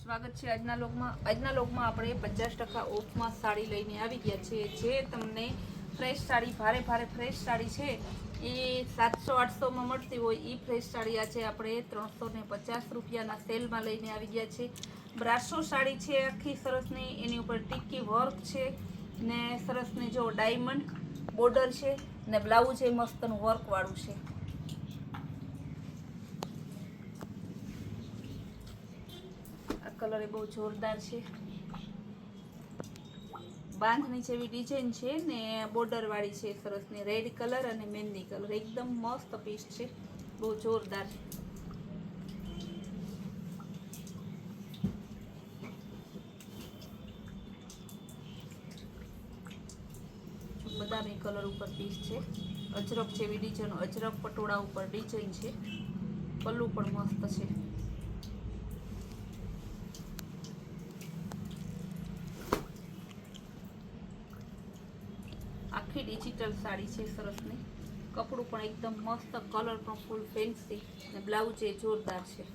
સ્વાગત છે આજના લોગમાં આપણે 50% ઓફમાં સાડી લઈને આવી ગયા છે। જે તમને ફ્રેશ સાડી ભારે ફ્રેશ સાડી છે એ 700-800માં મળતી હોય એ ફ્રેશ સાડી આજે આપણે 350 રૂપિયાના સેલમાં લઈને આવી ગયા છે। બ્રાસો સાડી છે આખી સરસની, એની ઉપર ટીકી વર્ક છે ને સરસની જો ડાયમંડ બોર્ડર છે ને બ્લાઉઝ એ મસ્તનું વર્કવાળું છે। कलर ए बहुत जोरदार है, बांधनी जेवी डिजाइन है ने बॉर्डर वाली है सरस ने रेड कलर और मेहंदी कलर एकदम मस्त पीस है, बहुत जोरदार। बदामी कलर ऊपर पीस है, अजरक जेवी डिजाइन अजरक पटोड़ा ऊपर डिजाइन है, पल्लू पण मस्त है। आखी डिजिटल साड़ी है सरसनी, कपड़ू पण एकदम मस्त, कलर पण फूल फैंसी ने ब्लाउज ए जोरदार है।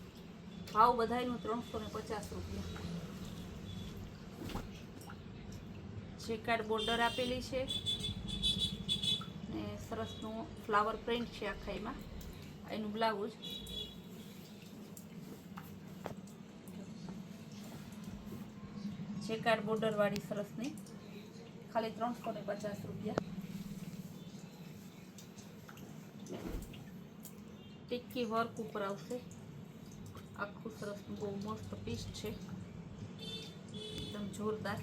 भाव बधाईनु 350 रुपया। जेकार्ड बॉर्डर आपेली है ने सरसनु फ्लावर प्रिंट है आखाईमां, एनु ब्लाउज जेकार्ड बॉर्डर वाली सरसनी खाली 350 रुपया। टिक्की वर्क ऊपर आवशे, आखू सरस बहुत मस्त पीस है, एकदम जोरदार।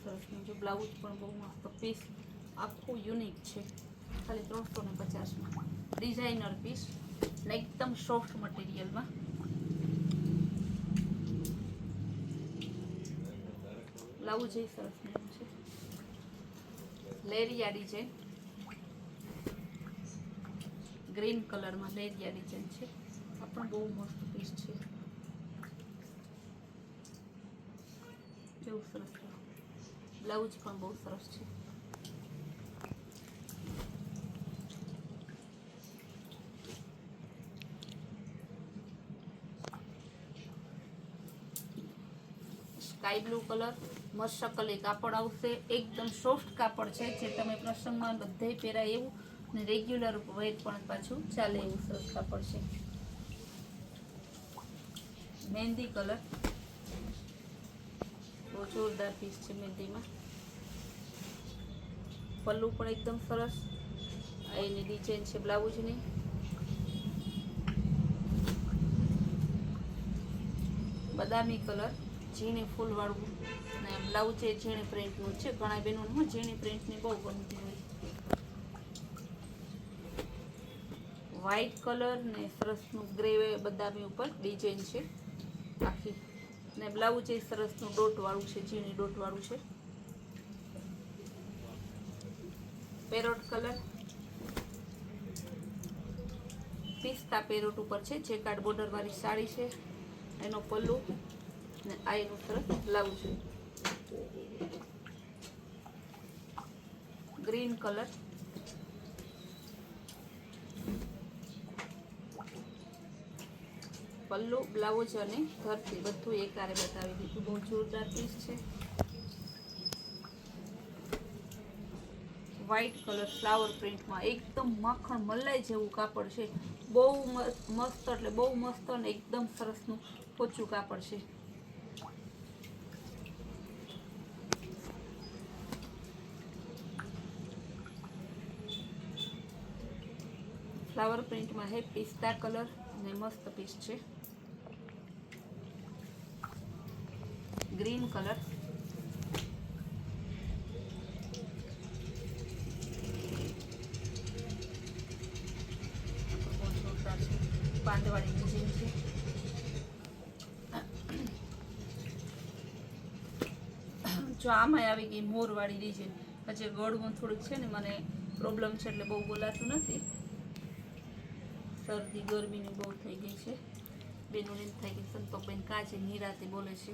सरस जो ब्लाउज पण बहुत मस्त पीस आखू यूनिक है, खाली 350 में डिजाइनर पीस ने एकदम सॉफ्ट मटीरियल में। ब्लाउज ही सरस है, लेरिया डिजाइन ग्रीन कलर में लेरिया डिजाइन है, अपन बहुत मस्त पीस है। जो सरस ब्लाउज पण बहुत सरस है। स्काई ब्लू कलर मशकली कापड़ आवशे, एकदम सॉफ्ट कापड़ है, जे तमे प्रसंगमां बधे पहेराय एवुं ने रेग्युलर वेर पण पाछुं चाले एवुं सरस कापड़ है। मेहंदी कलर बहुत जोरदार पीस है मेहंदी में, पल्लू पण एकदम सरस, एनी डिजाइन है ब्लाउज नी। बदामी कलर झीणी फूल वाळू ने ब्लाउज ए झीणी प्रिंटनु छे, घणा बेनोने झीणी प्रिंटनी बहु गमती होय। व्हाइट कलर ने सरसनु ग्रे बदामी ऊपर डिजाइन है आखी ने ब्लाउज ए सरसनु डोट वाळू छे, झीणी डोट वाळू छे। पेरोट कलर पिस्ता पेरोट ऊपर छे, जेकार्ड बॉर्डर वाली साड़ी है, एनो पल्लू ने आ एनु सरस ब्लाउज। ग्रीन कलर पल्लू ब्लाउज अने धरती बधुं एकारे बतावी दीधुं, बहुत जोरदार पीस है। व्हाइट कलर फ्लावर प्रिंट में एकदम मक्खण मलाई जेवुं कापड़ है, बहु मस्त एटले बहु मस्त ने एकदम सरसनु पोचुं कापड़ है। फ्लावर प्रिंट में है पिस्ता कलर ने मस्त पीस है। ग्रीन कलर बांधवाड़ी डिजाइन है। जो आम आई गई मोर वाली डिजाइन, पीछे गळ में थोड़ी है ने मने प्रॉब्लम है એટલે બહુ બોલાતું નથી, सर्दी गर्मी ने बहुत थई गई है। बेनो ने थई गई संतोकबेन काजे निराते बोले छे।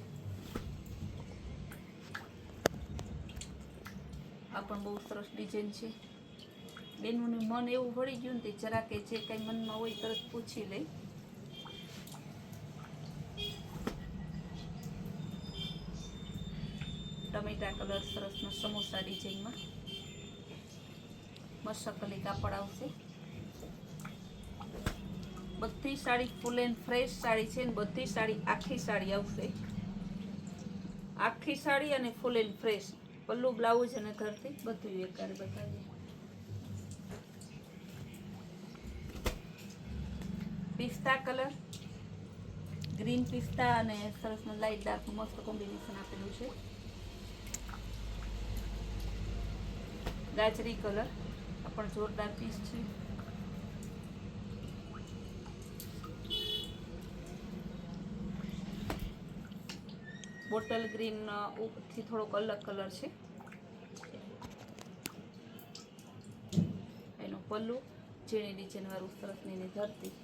आ पण बहुत सरस डिजाइन है। બેનનું મન એવું વળી ગયું ને તે જરાકે જે કંઈ મનમાં હોય તરત પૂછી લઈ. ટમેટા કલર સરસનો સમોસા ડિઝાઇનમાં મસ્તકલી કાપડ આવશે. બધી sari full and fresh sari છે ને બધી સાડી આખી સાડી આવશે. આખી સાડી અને full and fresh Pallu blouse અને ધરતી બધું એકારે બતાવીએ. પિસ્તા કલર, ગ્રીન પિસ્તા અને સરસનું લાઇટ ડાર્ક મસ્ત કોમ્બિનેશન આપેલું છે. ગાજરી કલર આ પણ જોરદાર પીસ છે. બોટલ ગ્રીન થી થોડોક અલગ કલર છે. એનો પલ્લુ ઝીણી ડિઝાઇન વાળું સરસની એની ધરતી.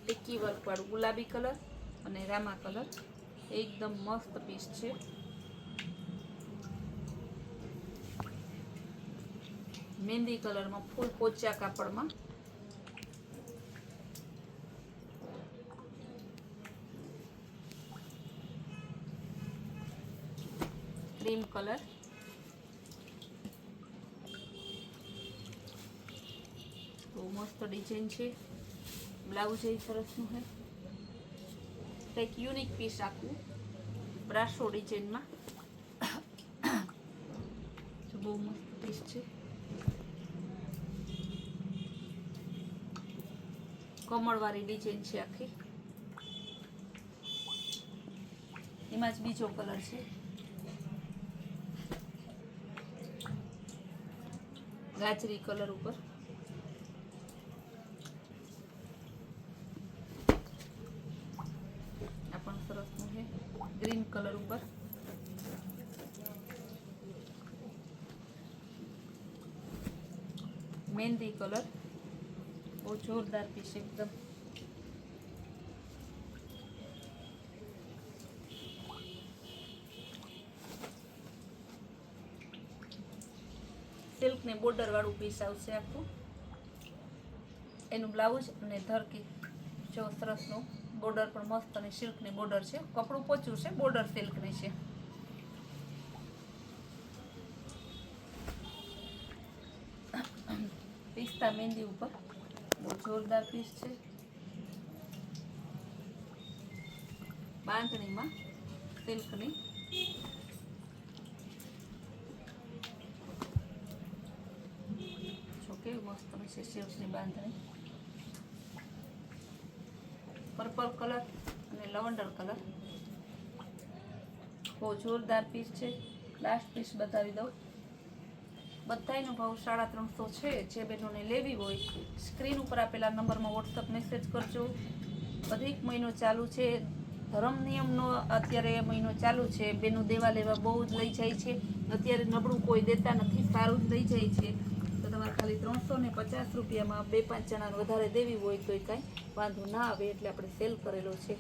ટિક્કી વર્ક વાળું ગુલાબી કલર અને રામા કલર એકદમ મસ્ત પીસ છે. મહેંદી કલરમાં ફૂલ પોચા કાપડમાં ક્રીમ કલર, બહુ મસ્ત ડિઝાઇન છે. બ્લાઉઝ એ સરસનું છે. કંઈક યુનિક પીસ આખું બ્રાસો ડિઝાઇનમાં બહુ મસ્ત પીસ છે. કમળવાળી ડિઝાઇન છે આખી. એમાં જ બીજો કલર છે. ગાજરી કલર ઉપર આ પણ સરસનું છે. ગ્રીન કલર ઉપર મહેંદી કલર બહુ જોરદાર પીસ એકદમ. સિલ્ક ને બોર્ડર વાળું પીસ આવશે આખું. એનું બ્લાઉઝ અને ધરકી જો સરસનું બોર્ડર પણ મસ્ત અને સિલ્ક ની બોર્ડર છે. કપડું પોચું છે, બોર્ડર સિલ્ક ની છે. પિસ્તા મહેંદી ઉપર બહુ જોરદાર પીસ છે. બાંધણીમાં સિલ્કની જો કેવી મસ્ત છે સિલ્કની બાંધણી. પર્પલ કલર અને લવંડર કલર બહુ જોરદાર પીસ છે. લાસ્ટ પીસ બતાવી દઉં. બધાયનો ભાવ 350 છે. જે બહેનોને લેવી હોય સ્ક્રીન ઉપર આપેલા નંબરમાં વોટ્સઅપ મેસેજ કરજો. અધિક મહિનો ચાલુ છે. ધર્મ નિયમનો અત્યારે મહિનો ચાલુ છે. બેનું દેવા લેવા બહુ જ લઈ જાય છે. અત્યારે નબળું કોઈ દેતા નથી, સારું જ લઈ જાય છે. તો તમારે ખાલી 350 રૂપિયામાં 2-5 જણાને વધારે દેવી હોય તો એ કાંઈ વાંધો ના આવે. એટલે આપણે સેલ કરેલો છે.